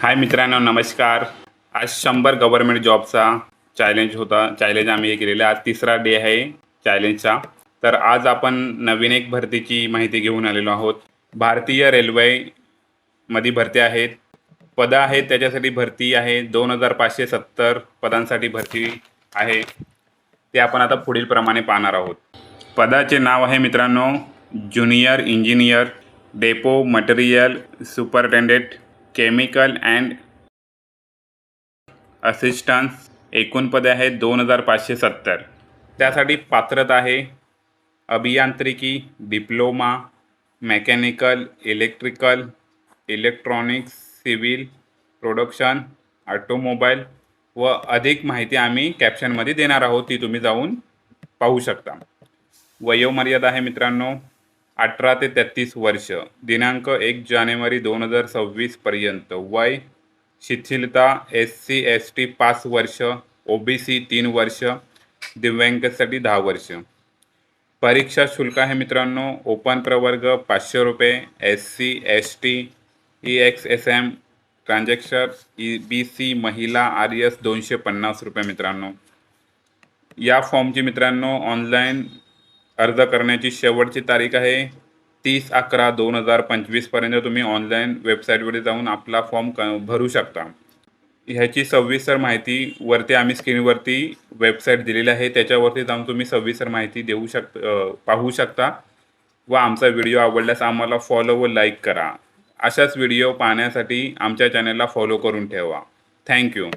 हाय मित्रांनो, नमस्कार. आज 100 गव्हर्नमेंट जॉबचा चॅलेंज आम्ही हे केलेला. आज तिसरा डे आहे चॅलेंजचा. तर आज आपण नवीन एक भरतीची माहिती घेऊन आलेलो आहोत. भारतीय रेल्वेमध्ये भरती आहेत. पदं आहेत, त्याच्यासाठी भरती आहे 2570 पदांसाठी भरती आहे. ते आपण आता पुढील प्रमाणे पाहणार आहोत. पदाचे नाव आहे मित्रांनो, junior engineer, depot material superintendent, chemical and assistance. एकूण पदे आहेत 2570. त्यासाठी पात्रता आहे अभियांत्रिकी, diploma, mechanical, electrical, electronics, civil, production, automobile व अधिक माहिती आम्ही कॅप्शनमध्ये देणार आहोत, ती तुम्ही जाऊन पाहू शकता. वयोमर्यादा आहे मित्रांनो 18 ते 33 वर्ष. दिनांक 1 जानेवारी 2026 पर्यंत. वय शिथिलता SC ST 5 वर्ष, OBC 3 वर्ष, दिव्यांगासाठी 10 वर्ष. परीक्षा शुल्क आहे मित्रांनो, ओपन प्रवर्ग 500 रुपये, SC ST EXSM transaction EBC महिला RS 250 रुपये मित्रांनो. या फॉर्मची मित्रांनो ऑनलाईन अर्ज करण्याची शेवटची तारीख आहे 30/11/2025 पर्यंत. तुम्ही ऑनलाईन वेबसाईटवर जाऊन आपला फॉर्म भरू शकता. ह्याची सविस्तर माहिती वरती आम्ही स्क्रीनवरती वेबसाईट दिलेली आहे, त्याच्यावरती जाऊन तुम्ही सविस्तर माहिती पाहू शकता. व आमचा व्हिडिओ आवडल्यास आम्हाला फॉलो व लाईक करा. अशाच व्हिडिओ पाहण्यासाठी आमच्या चॅनलला फॉलो करून ठेवा. थँक्यू.